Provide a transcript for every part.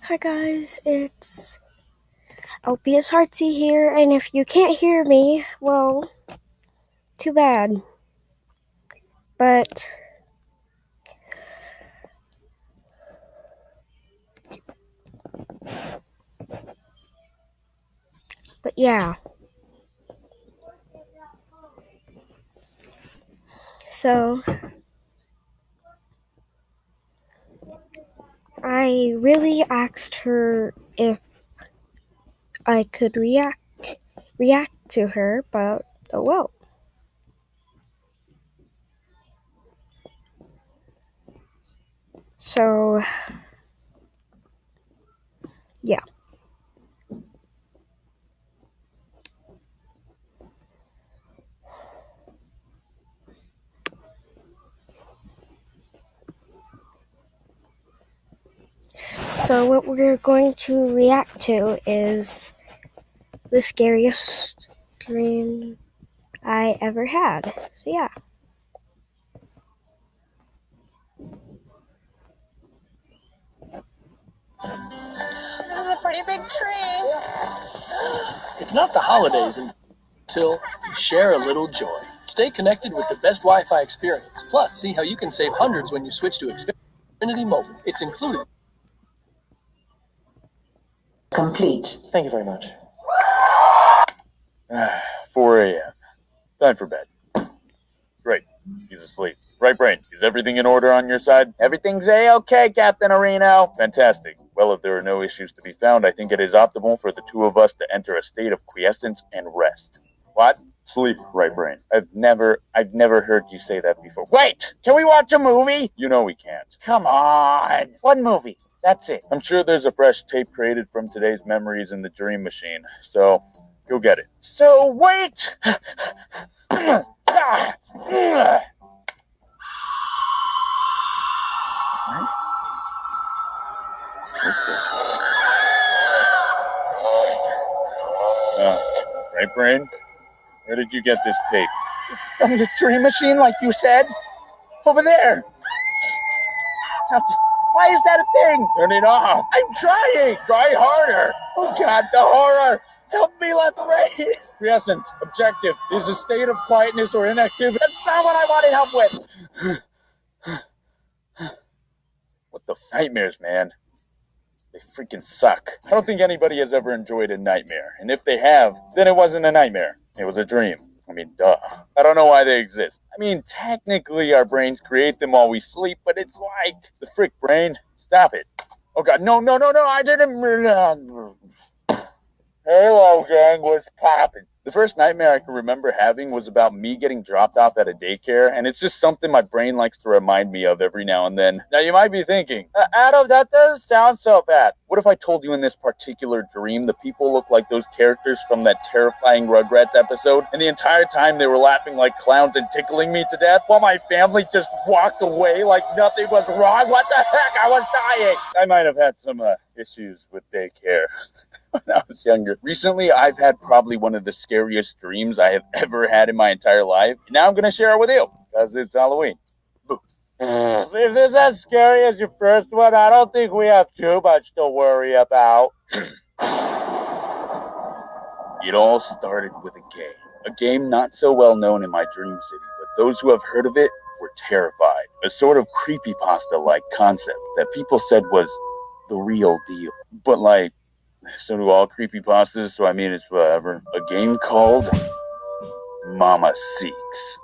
Hi guys, it's LPS Heartsy here, and if you can't hear me, well, too bad. But yeah. So I really asked her if I could react to her, but oh well. So yeah. So what we're going to react to is the scariest dream I ever had. So yeah. This is a pretty big tree. It's not the holidays until you share a little joy. Stay connected with the best Wi-Fi experience. Plus, see how you can save hundreds when you switch to Xfinity Mobile. It's included. Complete. Thank you very much. 4 a.m. Time for bed. Great. He's asleep. Right brain, is everything in order on your side? Everything's A-okay, Captain Areno. Fantastic. Well, if there are no issues to be found, I think it is optimal for the two of us to enter a state of quiescence and rest. What? Sleep, right brain. I've never heard you say that before. Wait! Can we watch a movie? You know we can't. Come on! One movie. That's it. I'm sure there's a fresh tape created from today's memories in the dream machine, so go get it. So wait! What? Right brain? Where did you get this tape? From the dream machine, like you said? Over there! Why is that a thing? Turn it off. I'm trying! Try harder! Oh God, the horror! Help me, left brain! Quiescent, objective, is a state of quietness or inactivity. That's not what I wanted help with! What the nightmares, man? They freaking suck. I don't think anybody has ever enjoyed a nightmare. And if they have, then it wasn't a nightmare. It was a dream. I mean, duh. I don't know why they exist. I mean, technically our brains create them while we sleep, but it's like the frick brain. Stop it. Oh God, no, I didn't. Hello, gang, what's poppin'? The first nightmare I can remember having was about me getting dropped off at a daycare, and it's just something my brain likes to remind me of every now and then. Now, you might be thinking, Adam, that doesn't sound so bad. What if I told you in this particular dream the people look like those characters from that terrifying Rugrats episode, and the entire time they were laughing like clowns and tickling me to death, while my family just walked away like nothing was wrong? What the heck? I was dying! I might have had some issues with daycare when I was younger. Recently, I've had probably one of the scariest dreams I have ever had in my entire life. And now I'm going to share it with you, because it's Halloween. Boo. If this is as scary as your first one, I don't think we have too much to worry about. It all started with a game. A game not so well known in my dream city, but those who have heard of it were terrified. A sort of creepypasta-like concept that people said was the real deal. But like, so do all creepypastas, so I mean it's whatever. A game called Mama Seeks.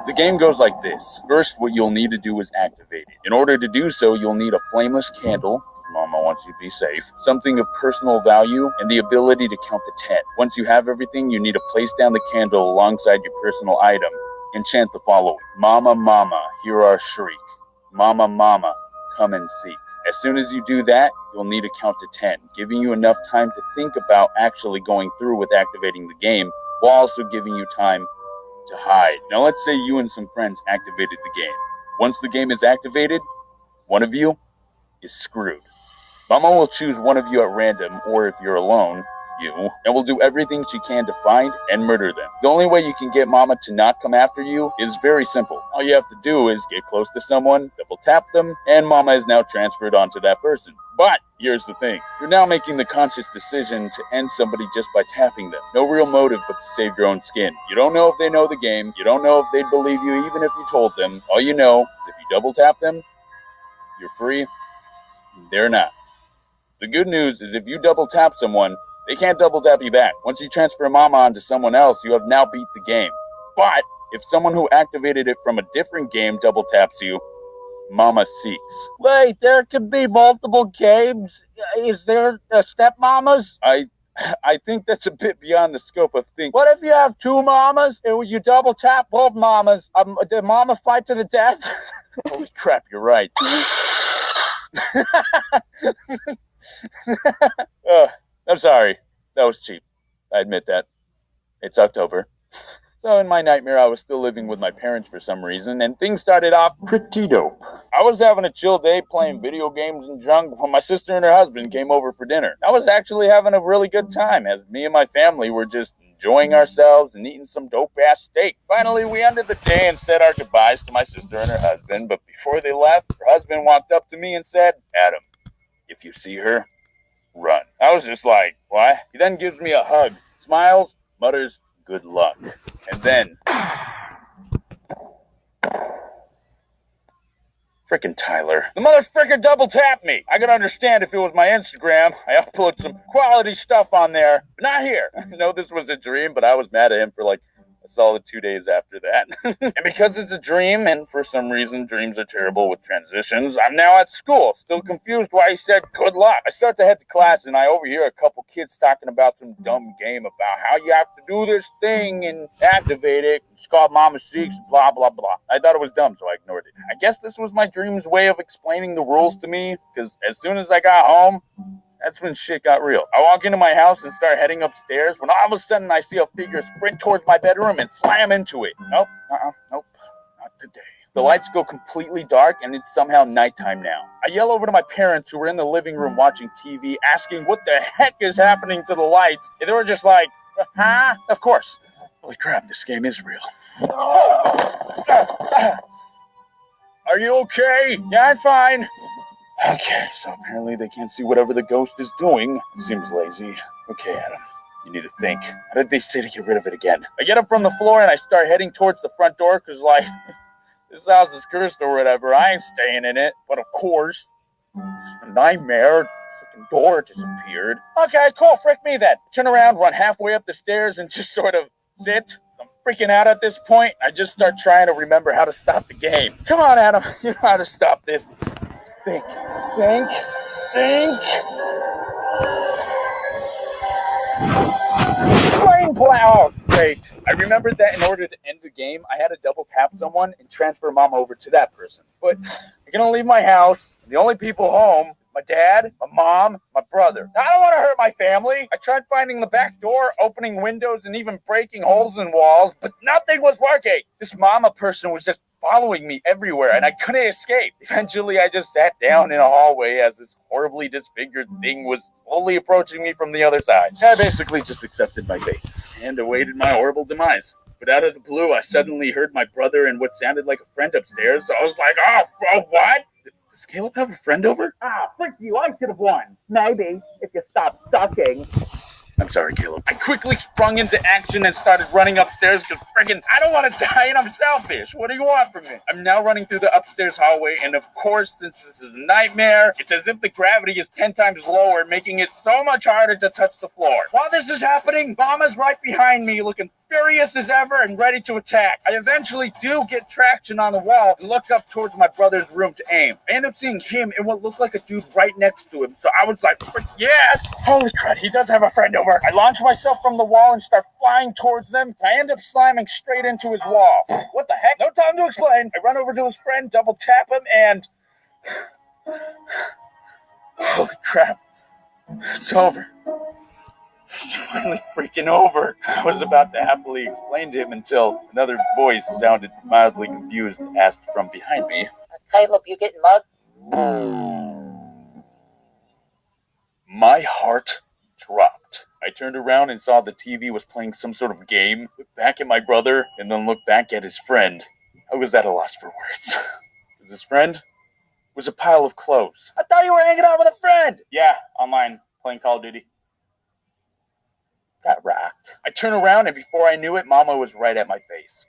The game goes like this. First, what you'll need to do is activate it. In order to do so, you'll need a flameless candle. Mama wants you to be safe. Something of personal value, and the ability to count to 10. Once you have everything, you need to place down the candle alongside your personal item and chant the following. Mama, mama, hear our shriek. Mama, mama, come and seek. As soon as you do that, you'll need to count to 10, giving you enough time to think about actually going through with activating the game, while also giving you time to hide. Now let's say you and some friends activated the game. Once the game is activated, one of you is screwed. Mama will choose one of you at random, or if you're alone, you, and will do everything she can to find and murder them. The only way you can get Mama to not come after you is very simple. All you have to do is get close to someone, double tap them, and Mama is now transferred onto that person. But here's the thing. You're now making the conscious decision to end somebody just by tapping them. No real motive but to save your own skin. You don't know if they know the game. You don't know if they'd believe you even if you told them. All you know is if you double tap them, you're free. They're not. The good news is if you double tap someone, they can't double tap you back. Once you transfer Mama onto someone else, you have now beat the game. But if someone who activated it from a different game double taps you, Mama seeks. Wait, there could be multiple games? Is there stepmamas? I think that's a bit beyond the scope of things. What if you have two mamas and you double tap both mamas? Did mama fight to the death? Holy crap, you're right. I'm sorry. That was cheap. I admit that. It's October. So in my nightmare, I was still living with my parents for some reason, and things started off pretty dope. I was having a chill day playing video games and drunk when my sister and her husband came over for dinner. I was actually having a really good time, as me and my family were just enjoying ourselves and eating some dope-ass steak. Finally, we ended the day and said our goodbyes to my sister and her husband, but before they left, her husband walked up to me and said, "Adam, if you see her, run." I was just like, what? He then gives me a hug, smiles, mutters, "Good luck." And then, frickin' Tyler. The motherfucker double tapped me. I could understand if it was my Instagram. I upload some quality stuff on there, but not here. I know this was a dream, but I was mad at him for like a solid 2 days after that. And because it's a dream, and for some reason dreams are terrible with transitions, I'm now at school, still confused why he said good luck. I start to head to class and I overhear a couple kids talking about some dumb game about how you have to do this thing and activate it. It's called Mama Seeks, blah, blah, blah. I thought it was dumb, so I ignored it. I guess this was my dream's way of explaining the rules to me, because as soon as I got home, that's when shit got real. I walk into my house and start heading upstairs when all of a sudden I see a figure sprint towards my bedroom and slam into it. Nope, not today. The lights go completely dark and it's somehow nighttime now. I yell over to my parents who were in the living room watching TV, asking what the heck is happening to the lights. And they were just like, huh? Of course. Holy crap, this game is real. Are you okay? Yeah, I'm fine. Okay, so apparently they can't see whatever the ghost is doing. It seems lazy. Okay, Adam, you need to think. How did they say to get rid of it again? I get up from the floor and I start heading towards the front door because, like, this house is cursed or whatever. I ain't staying in it. But of course, it's a nightmare. The freaking door disappeared. Okay, cool. Frick me then. Turn around, run halfway up the stairs, and just sort of sit. I'm freaking out at this point. I just start trying to remember how to stop the game. Come on, Adam. You know how to stop this. Think. Brain blow. Great. I remembered that in order to end the game, I had to double tap someone and transfer Mama over to that person. But I can only leave my house. The only people home, my dad, my mom, my brother. Now, I don't want to hurt my family. I tried finding the back door, opening windows, and even breaking holes in walls, but nothing was working. This Mama person was just following me everywhere, and I couldn't escape. Eventually, I just sat down in a hallway as this horribly disfigured thing was slowly approaching me from the other side. I basically just accepted my fate and awaited my horrible demise. But out of the blue, I suddenly heard my brother and what sounded like a friend upstairs, so I was like, oh what? Does Caleb have a friend over? Frick you, I should have won. Maybe, if you stop sucking. I'm sorry, Caleb. I quickly sprung into action and started running upstairs because friggin' I don't want to die and I'm selfish. What do you want from me? I'm now running through the upstairs hallway, and of course, since this is a nightmare, it's as if the gravity is 10 times lower, making it so much harder to touch the floor. While this is happening, Mama's right behind me, looking furious as ever and ready to attack. I eventually do get traction on the wall and look up towards my brother's room to aim. I end up seeing him and what looked like a dude right next to him, so I was like, yes! Holy crap, he does have a friend over. I launch myself from the wall and start flying towards them. I end up slamming straight into his wall. What the heck? No time to explain. I run over to his friend, double tap him, and holy crap, it's over. It's finally freaking over. I was about to happily explain to him until another voice sounded mildly confused, asked from behind me, Caleb, you getting mugged? My heart dropped. I turned around and saw the TV was playing some sort of game, looked back at my brother, and then looked back at his friend. I was at a loss for words. Is his friend? was a pile of clothes. I thought you were hanging out with a friend. Yeah, online, playing Call of Duty. Got rocked. I turn around, and before I knew it, Mama was right at my face.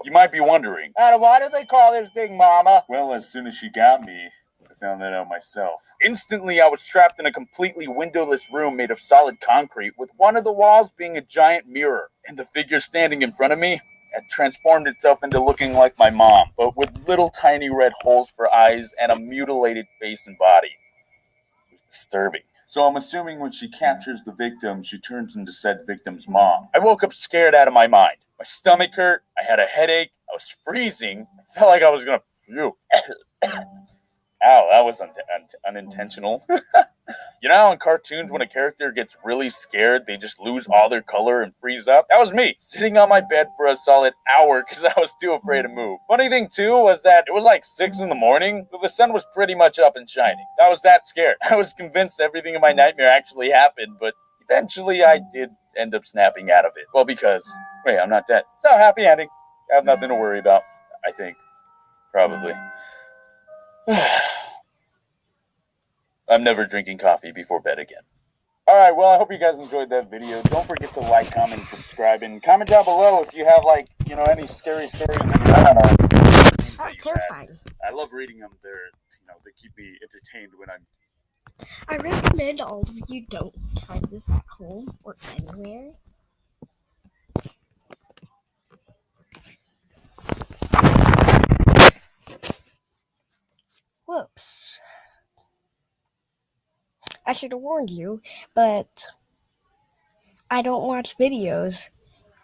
You might be wondering. Adam, why do they call this thing Mama? Well, as soon as she got me, I found that out myself. Instantly, I was trapped in a completely windowless room made of solid concrete, with one of the walls being a giant mirror. And the figure standing in front of me had transformed itself into looking like my mom, but with little tiny red holes for eyes and a mutilated face and body. It was disturbing. So I'm assuming when she captures the victim, she turns into said victim's mom. I woke up scared out of my mind. My stomach hurt, I had a headache, I was freezing, I felt like I was gonna puke. Ow, that was unintentional. You know how in cartoons when a character gets really scared, they just lose all their color and freeze up? That was me, sitting on my bed for a solid hour because I was too afraid to move. Funny thing too was that it was like 6 in the morning, so the sun was pretty much up and shining. I was that scared. I was convinced everything in my nightmare actually happened, but eventually I did end up snapping out of it. Well, because, wait, I'm not dead. So, happy ending. I have nothing to worry about, I think. Probably. I'm never drinking coffee before bed again. Alright, well, I hope you guys enjoyed that video. Don't forget to like, comment, and subscribe, and comment down below if you have, like, you know, any scary stories. I don't know. That was terrifying. I love reading them. They keep me entertained when I'm... I recommend all of you don't try this at home or anywhere. Whoops. I should have warned you, but I don't watch videos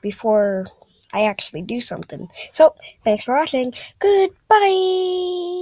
before I actually do something. So, thanks for watching. Goodbye!